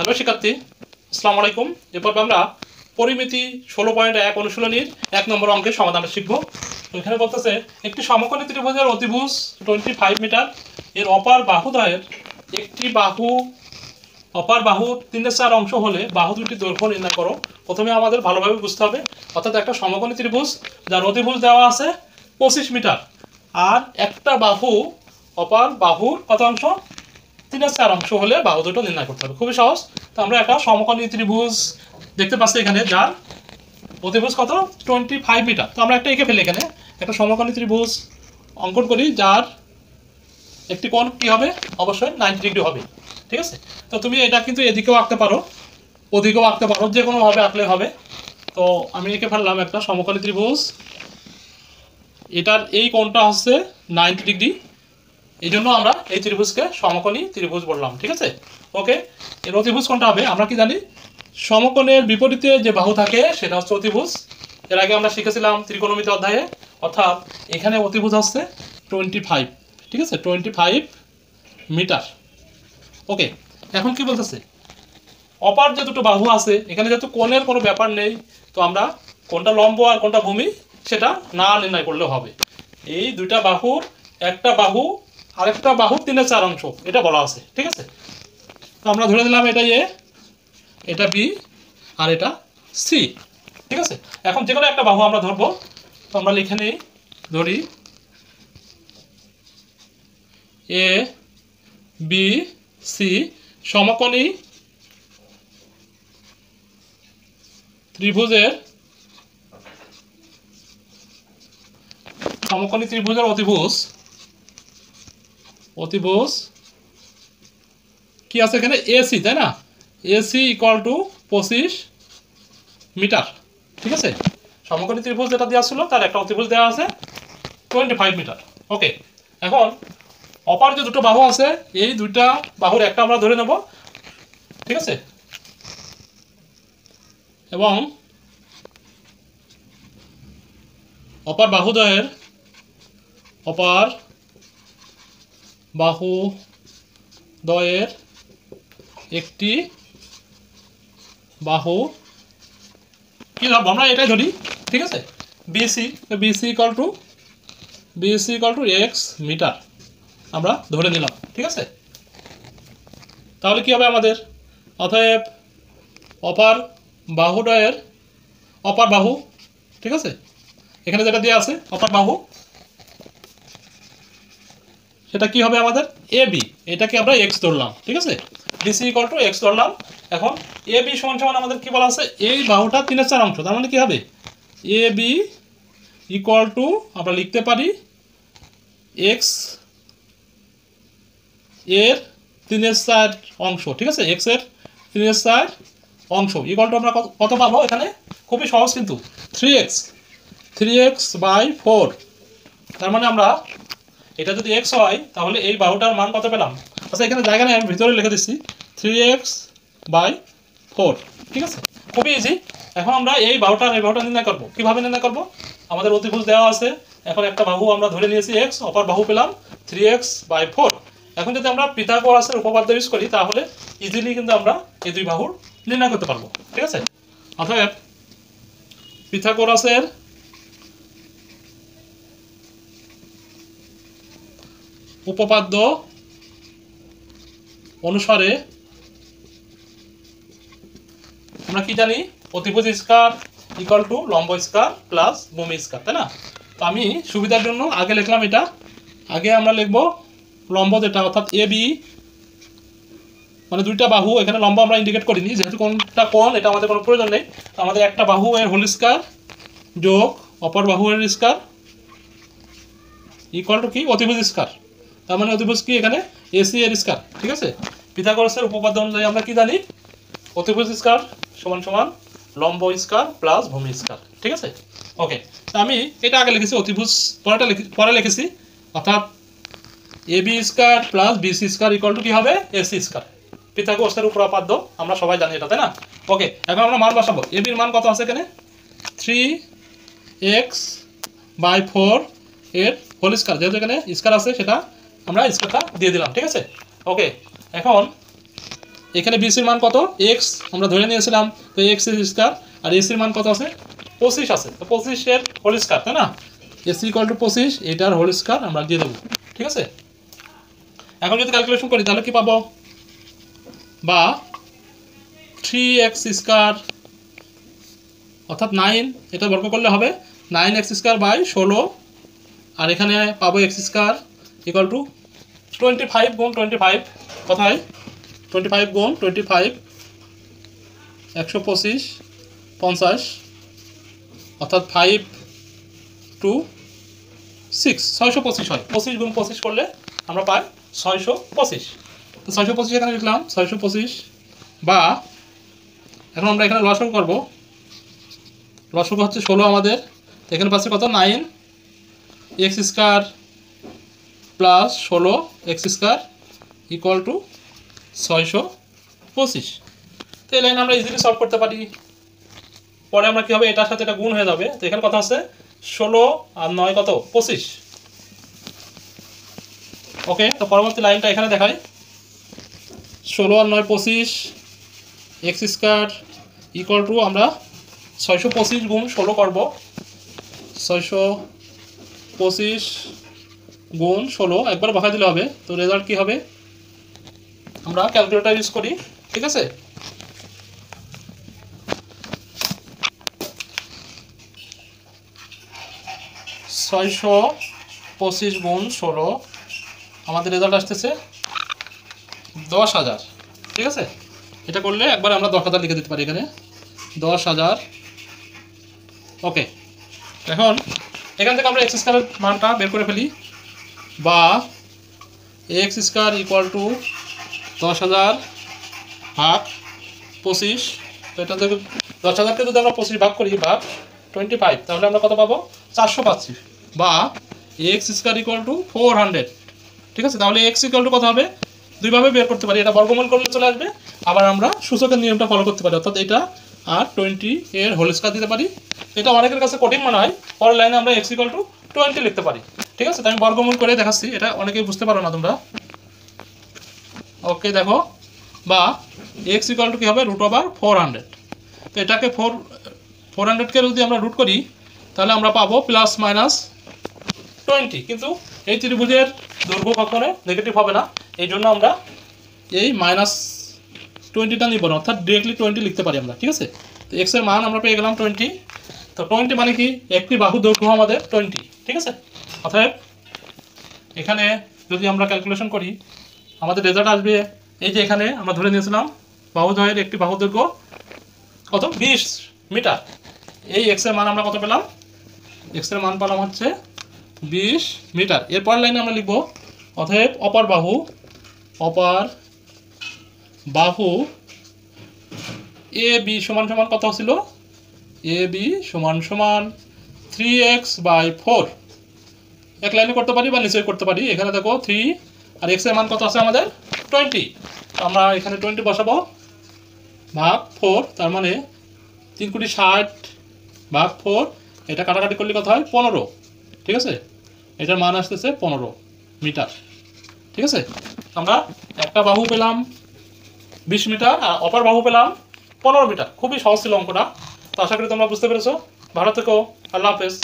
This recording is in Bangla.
হ্যালো শিক্ষার্থী, আসসালামু আলাইকুম। এরপর আমরা পরিমিতি 16.1 অনুশীলনীর 1 নম্বর অঙ্কের সমাধানটা শিখব। তো এখানে বলতেছে একটি সমকোণী ত্রিভুজের অতিভুজ 25 মিটার, এর অপার বাহুদ্বয়ের একটি অপার বাহুর 3/4 অংশ হলে বাহু দুটির দৈর্ঘ্য নির্ণয় করো। প্রথমে আমাদের ভালোভাবে বুঝতে হবে, অর্থাৎ একটা সমকোণী ত্রিভুজ যার অতিভুজ দেওয়া আছে 25 মিটার, আর একটা বাহু অপার বাহুর কত অংশ, 3/4 অংশ হলে বাহু দুটো নির্ণয় করতে হবে। খুবই সহজ। তো আমরা একটা সমকোণী ত্রিভুজ দেখতে পাচ্ছি এখানে, যার অতিভুজ কত, 25 মিটার। তো আমরা একটা এঁকে ফেলি, এখানে একটা সমকোণী ত্রিভুজ অঙ্কন করি, যার একটি কোণ কি হবে, অবশ্যই 90 ডিগ্রি হবে। ঠিক আছে। তো তুমি এটা কিন্তু এদিকেও আঁকতে পারো, ওদিকেও আঁকতে পারো, যে কোনোভাবে আঁকলে হবে। তো আমি এঁকে ফেললাম একটা সমকোণী ত্রিভুজ, এটার এই কোণটা হচ্ছে 90 ডিগ্রি, এই জন্য আমরা এই ত্রিভুজকে সমকোণী ত্রিভুজ বললাম। ঠিক আছে। ওকে, এর অতিভুজ কোনটা হবে আমরা কি জানি, সমকোণের বিপরীতে যে বাহু থাকে সেটা হচ্ছে অতিভুজ। এর আগে আমরা শিখেছিলাম ত্রিকোণমিতি অধ্যায়ে, অর্থাৎ এখানে অতিভুজ হচ্ছে 25। ঠিক আছে, 25 মিটার। ওকে, এখন কি বলতেছে, অপার যে দুটো বাহু আছে, এখানে যেহেতু কোণের কোনো ব্যাপার নেই, তো আমরা কোনটা লম্ব আর কোনটা ভূমি সেটা না নির্ণয় করলেও হবে। এই দুইটা বাহুর একটা বাহু আরেকটা বাহুর 3/4 অংশ, এটা বলা আছে। ঠিক আছে। তো আমরা ধরে নিলাম এটা এ, এটা বি, আর এটা সি। ঠিক আছে। এখন যে কোনো একটা বাহু আমরা ধরবো। তো আমরা লিখে নিই, ধরি এ বি সি সমকোণী ত্রিভুজের অতিভুজ কি আছে এখানে, এসি, তাই না? AC equal to 25 metre. ঠিক আছে। সমকোণী ত্রিভুজ যেটা দেওয়া ছিল তার একটা অতিভুজ দেওয়া আছে 25 মিটার। ওকে, এখন অপার যে দুটো বাহু আছে, এই দুইটা বাহুর একটা আমরা ধরে নেব। ঠিক আছে। এবং অপার বাহুদ্বয়ের একটি বাহু কি ধরবো, আমরা এটাই ধরি। ঠিক আছে। BC equal to x metre আমরা ধরে নিলাম। ঠিক আছে। তাহলে কি হবে আমাদের, অতএব অপার বাহু, ঠিক আছে, এখানে যেটা দেওয়া আছে অপার বাহু, সেটা কি হবে আমাদের এ বি, এটাকে আমরা এক্স ধরলাম। ঠিক আছে। বিসি ইকুয়াল টু এক্স ধরলাম। এখন এ বি সমান সমান আমাদের কি বলা আছে, এই বাহুটা 3/4 অংশ, তার মানে কি হবে এ বি ইকুয়াল টু আমরা লিখতে পারি এক্স এর 3/4 অংশ। ঠিক আছে, এক্স এর 3/4 অংশ ইকুয়াল টু আমরা কত পাবো এখানে, খুবই সহজ কিন্তু, 3x/4। তার মানে আমরা এটা যদি এক্স হয় তাহলে এই বাহুটার মান কত পেলাম। আচ্ছা, এখানে জায়গা নেই, আমি ভিতরে লিখে দিচ্ছি 3x/4। ঠিক আছে, খুবই ইজি। এখন আমরা এই বাহুটা নির্ণয় করবো। কিভাবে নির্ণয় করবো, আমাদের অতিভুজ দেওয়া আছে, এখন একটা বাহু আমরা ধরে নিয়েছি এক্স, অপর বাহু পেলাম 3x/4। এখন যদি আমরা পিথাগোরাসের উপপাদ্য ইউজ করি তাহলে ইজিলি কিন্তু আমরা এই দুই বাহুর নির্ণয় করতে পারবো। ঠিক আছে। অতএব পিথাগোরাসের উপপাদ্য অনুসারে আমরা কি জানি, অতিভুজ স্কয়ার ইকুয়াল টু লম্ব স্কয়ার প্লাস ভূমি স্কয়ার, তাই না? তো আমি সুবিধার জন্য আগে লিখলাম এটা, আগে আমরা লিখব লম্ব যেটা, অর্থাৎ এ বি, মানে দুইটা বাহু, এখানে লম্ব আমরা ইন্ডিকেট করিনি যেহেতু কোনটা কোণ এটা আমাদের কোনো প্রয়োজন নেই। তো আমাদের একটা বাহু এর হোল স্কয়ার যোগ অপর বাহু এর স্কয়ার ইকুয়াল টু কি, অতিভুজ স্কয়ার। তার মানে অতিভুজ কি এখানে এসি এর স্কয়ার। ঠিক আছে। পিথাগোরাসের উপপাদ্য অনুযায়ী আমরা কি জানি, অতিভুজ স্কয়ার সমান সমান লম্ব স্কয়ার প্লাস ভূমি স্কয়ার। ঠিক আছে। ওকে, আমি এটা আগে লিখেছি, অতিভুজ পরে লিখেছি, অর্থাৎ A B square plus BC square equal to কি হবে, এসি স্কয়ার। পিথাগোরাসের উপপাদ্য আমরা সবাই জানি এটা, তাই না? ওকে, এখন আমরা মান বসাবো। এ বির মান কত আছে এখানে, 3x/4 এর হোল স্কয়ার, যেহেতু এখানে স্কয়ার আছে সেটা আমরা স্কয়ারটা দিয়ে দিলাম। ঠিক আছে। ওকে, এখন এখানে বিসির মান কত এক্স আমরা ধরে নিয়েছিলাম, তো এক্স স্কোয়ার, আর এসির মান কত আছে 25 আছে, তো 25-এর হোল স্কোয়ার, তাই না? এসি ইকুয়াল টু 25, এটার হোল স্কোয়ার আমরা দিয়ে দেবো। ঠিক আছে, এখন যদি ক্যালকুলেশন করি তাহলে কি পাবো, বা 3x স্কোয়ার অর্থাৎ 9, এটা বর্গ করলে হবে 9x স্কোয়ার বাই 16, আর এখানে পাবো এক্স স্কোয়ার ইকুয়াল টু 25 গুণ 25, কোথায় 25 গুণ 25 125 50, অর্থাৎ 5 2 6 625 হয়। 25 গুণ 25 করলে আমরা পাই 625, তো 625 এখানে লিখলাম 625, বা এখন আমরা এখানে লসাগু করবো, লসাগু হচ্ছে 16 আমাদের, তো এখানে পাচ্ছে কত 9x square plus 16x square equal to 625, তো এই লাইন আমরা ইজিলি সলভ করতে পারি। পরে আমরা কী হবে, এটার সাথে এটা গুণ হয়ে যাবে, তো এখানে কথা আছে 16 আর 9 কত 25। ওকে, তো পরবর্তী লাইনটা এখানে দেখাই, 16 আর 9 25, এক্স স্কোয়ার ইকুয়াল টু আমরা 625 গুণ 16 করবো, 625 গুণ 16 একবার বসাই দিলে হবে, তো রেজাল্ট কী হবে, আমরা ক্যালকুলেটর ইউজ করি। ঠিক আছে, ছয়শো 25 গুণ 16 আমাদের রেজাল্ট আসতেছে 10,000। ঠিক আছে, এটা করলে একবার আমরা 10,000 লিখে দিতে পারি এখানে 10,000। ওকে, এখন এখান থেকে আমরা এক্স স্কোয়ারের মানটা বের করে ফেলি, বা এক্স স্কোয়ার ইকুয়াল টু 10,000 ভাগ 25, তো এটা থেকে 10,000কে যদি আমরা 25 ভাগ করি ভাগ 25, তাহলে আমরা কত পাবো 400 পাচ্ছি, বা এক্স স্কোয়ার ইকুয়াল টু 400। ঠিক আছে, তাহলে এক্স ইকুয়াল টু কত হবে, দুইভাবে বের করতে পারি, এটা বর্গমূল করলে চলে আসবে, আবার আমরা সূচকের নিয়মটা ফলো করতে পারি, অর্থাৎ এটা আর 20 এর হোল স্কোয়ার দিতে পারি। এটা অনেকের কাছে কঠিন মনে হয়, পরের লাইনে আমরা এক্স ইকুয়াল টু 20 লিখতে পারি। ঠিক আছে, তো আমি বর্গমূল করে দেখাচ্ছি, এটা অনেকেই বুঝতে পারো না তোমরা। ওকে, দেখো, বা এক্স ইকুয়াল টু কী হবে √400, তো এটাকে 400কে যদি আমরা রুট করি তাহলে আমরা পাবো প্লাস মাইনাস 20, কিন্তু এই ত্রিভুজের দৈর্ঘ্য কখনো নেগেটিভ হবে না, এই জন্য আমরা এই -20টা নিব না, অর্থাৎ ডিরেক্টলি 20 লিখতে পারি আমরা। ঠিক আছে, তো এক্স এর মান আমরা পেয়ে গেলাম 20, তো 20 মানে কি, একটি বাহু দৈর্ঘ্য আমাদের 20। ঠিক আছে, অতএব এখানে যদি আমরা ক্যালকুলেশন করি আমাদের রেজাল্ট আসবে, এই যে এখানে আমরা ধরে নিয়েছিলাম বাহুদ্বয়ের একটি বাহু দৈর্ঘ্য কত 20 মিটার, এই এক্স এর মান আমরা কত পেলাম, এক্স এর মান পেলাম হচ্ছে 20 মিটার। এরপর লাইনে আমরা লিখব, অতএব অপর বাহু এ বি সমান সমান কত ছিল, এ বি সমান সমান 3x/4, এক লাইনে করতে পারি বা নিচে করতে পারি। এখানে দেখো 3 আর এক্স এর মান কত আছে আমাদের 20, আমরা এখানে 20 বসাবো ভাগ 4, তার মানে 3 কোটি 60 ভাগ 4, এটা কাটাকাটি করলে কত হয় 15। ঠিক আছে, এটার মান আসতেছে 15 মিটার। ঠিক আছে, আমরা একটা বাহু পেলাম 20 মিটার আর অপর বাহু পেলাম 15 মিটার। খুবই সহজ ছিল অঙ্কটা, তো আশা করি তোমরা বুঝতে পেরেছো। ভালো থেকো, আল্লাহ হাফেজ।